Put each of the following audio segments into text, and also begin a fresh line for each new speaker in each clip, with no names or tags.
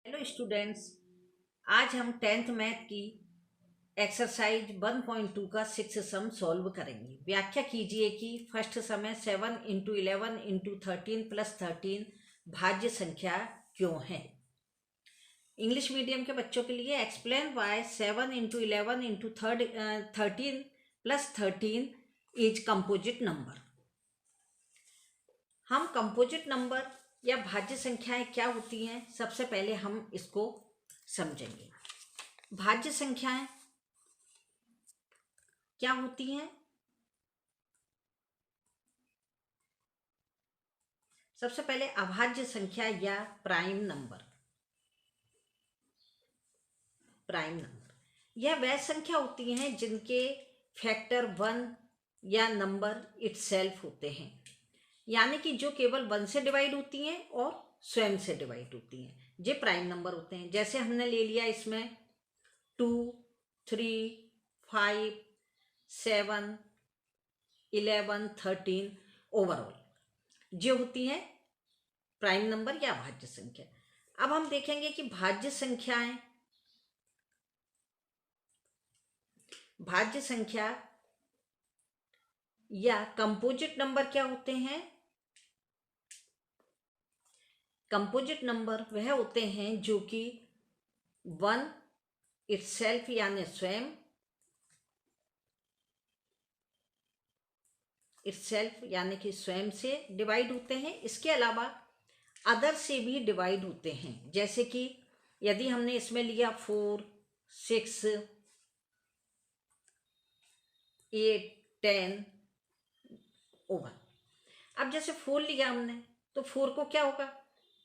Hello students, आज हम tenth math की एक्सरसाइज 1.2 का 6 सम सॉल्व करेंगे। व्याख्या कीजिए कि फर्स्ट सम है 7 इंटू 11 इंटू 13 प्लस 13 भाज्य संख्या क्यों है। इंग्लिश मीडियम के बच्चों के लिए explain why 7 into 11 into 13 plus 13 is composite number. हम कंपोजिट नंबर या भाज्य संख्याएं क्या होती हैं, सबसे पहले हम इसको समझेंगे। भाज्य संख्याएं क्या होती हैं? सबसे पहले अभाज्य संख्या या प्राइम नंबर। यह वह संख्या होती हैं जिनके फैक्टर 1 या नंबर इटसेल्फ होते हैं, यानी कि जो केवल 1 से डिवाइड होती हैं और स्वयं से डिवाइड होती हैं, ये प्राइम नंबर होते हैं। जैसे हमने ले लिया इसमें 2, 3, 5, 7, 11, 13 ओवरऑल जो होती हैं प्राइम नंबर या भाज्य संख्या। अब हम देखेंगे कि भाज्य संख्या या कंपोजिट नंबर क्या होते हैं। कंपोजिट नंबर वह होते हैं जो कि 1 इटसेल्फ यानी स्वयं से डिवाइड होते हैं। इसके अलावा अदर से भी डिवाइड होते हैं। जैसे कि यदि हमने इसमें लिया 4, 6, 8, 10 ओवर। अब जैसे 4 लिया हमने, तो 4 को क्या होगा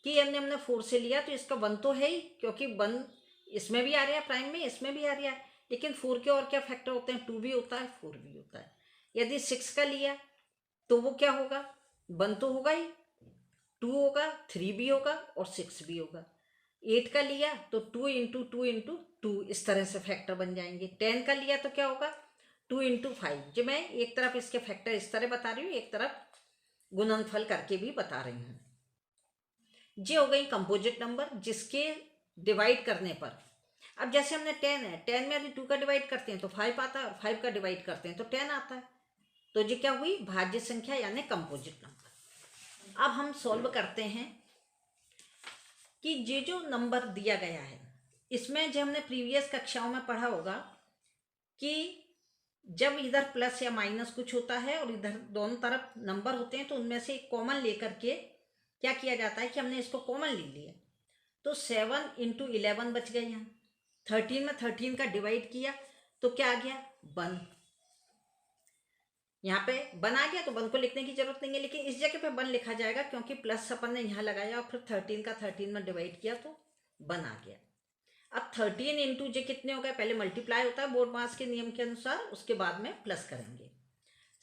कि हमने 4 से लिया तो इसका 1 तो है ही, क्योंकि 1 इसमें भी आ रहा है, प्राइम में इसमें भी आ रहा है। लेकिन 4 के और क्या फैक्टर होते हैं, 2 भी होता है, 4 भी होता है। यदि 6 का लिया तो वो क्या होगा, 1 तो होगा ही, 2 होगा, 3 भी होगा और 6 भी होगा। 8 का लिया तो 2 इंटू 2 इंटू 2 इस तरह से फैक्टर बन जाएंगे। 10 का लिया तो क्या होगा, 2 इंटू 5। जो मैं एक तरफ इसके फैक्टर इस तरह बता रही हूँ, एक तरफ गुणनफल करके भी बता रही हूँ। ये हो गई कंपोजिट नंबर जिसके डिवाइड करने पर, अब जैसे हमने 10 है, 10 में यदि 2 का डिवाइड करते हैं तो 5 आता है, और 5 का डिवाइड करते हैं तो 10 आता है। तो ये क्या हुई, भाज्य संख्या यानी कंपोजिट नंबर। अब हम सॉल्व करते हैं कि ये जो नंबर दिया गया है, इसमें जो हमने प्रीवियस कक्षाओं में पढ़ा होगा कि जब इधर प्लस या माइनस कुछ होता है और इधर दोनों तरफ नंबर होते हैं तो उनमें से एक कॉमन लेकर के क्या किया जाता है कि हमने इसको कॉमन ले लिया। तो 7 इंटू 11 बच गए। यहाँ 13 में 13 का डिवाइड किया तो क्या आ गया, 1। यहाँ पे 1 आ गया तो 1 को लिखने की जरूरत नहीं है, लेकिन इस जगह पे 1 लिखा जाएगा क्योंकि प्लस अपन ने यहाँ लगाया और फिर 13 का 13 में डिवाइड किया तो 1 आ गया। अब 13 इंटू जे कितने हो गए, पहले मल्टीप्लाई होता है बोर्ड मास के नियम के अनुसार, उसके बाद में प्लस करेंगे।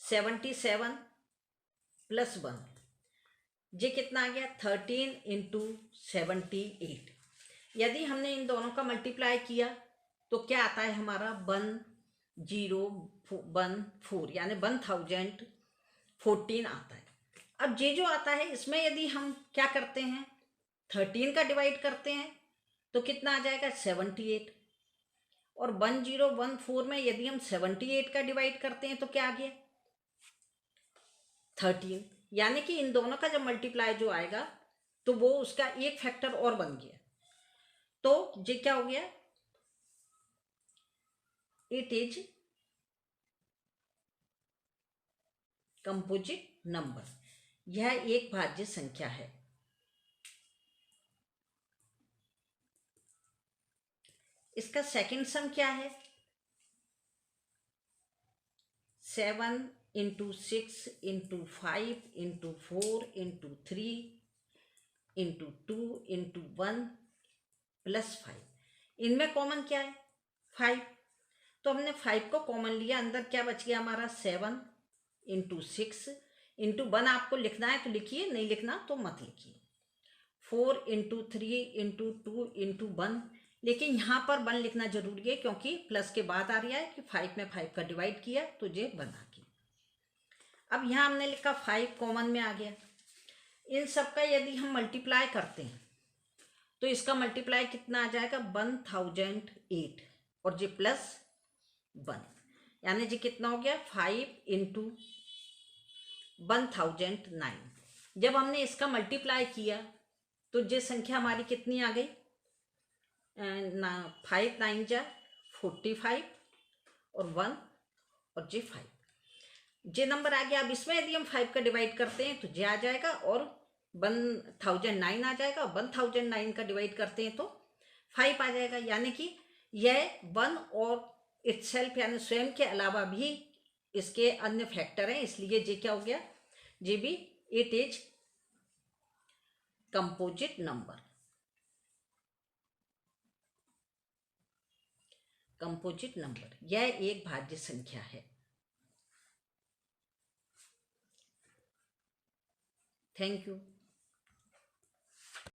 77 प्लस 1 जे कितना आ गया, 13 इंटू 78। यदि हमने इन दोनों का मल्टीप्लाई किया तो क्या आता है हमारा, 1014 यानी 1014 आता है। अब ये जो आता है इसमें यदि हम क्या करते हैं, 13 का डिवाइड करते हैं तो कितना आ जाएगा, 78। और 1014 में यदि हम 78 का डिवाइड करते हैं तो क्या आ गया, 13। यानी कि इन दोनों का जब मल्टीप्लाई जो आएगा तो वो उसका एक फैक्टर और बन गया। तो ये क्या हो गया, इट इज कंपोजिट नंबर। यह एक भाज्य संख्या है। इसका सेकंड सम क्या है, 7 into 6 into 5 into 4 into 3 into 2 into 1 plus 5। इनमें कॉमन क्या है, 5। तो हमने 5 को कॉमन लिया, अंदर क्या बच गया हमारा, 7 इंटू 6 इंटू 1। आपको लिखना है तो लिखिए, नहीं लिखना तो मत लिखिए। 4 इंटू 3 इंटू 2 इंटू 1, लेकिन यहाँ पर 1 लिखना जरूरी है क्योंकि प्लस के बाद आ रहा है कि 5 में 5 का डिवाइड किया तो ये 1 आ गया। अब यहाँ हमने लिखा 5 कॉमन में आ गया। इन सब का यदि हम मल्टीप्लाई करते हैं तो इसका मल्टीप्लाई कितना आ जाएगा 1008 और जी प्लस 1, यानी जी कितना हो गया 5 इंटू 1009। जब हमने इसका मल्टीप्लाई किया तो ये संख्या हमारी कितनी आ गई, 5 9 जा 45 और 1 और जे 5, जे नंबर आ गया। अब इसमें यदि हम 5 का डिवाइड करते हैं तो जे आ जाएगा और 1009 आ जाएगा, और 1009 का डिवाइड करते हैं तो 5 आ जाएगा, यानी कि यह 1 और इटसेल्फ यानी स्वयं के अलावा भी इसके अन्य फैक्टर हैं, इसलिए जे क्या हो गया, जे भी it is composite number, composite number, यह एक भाज्य संख्या है। Thank you.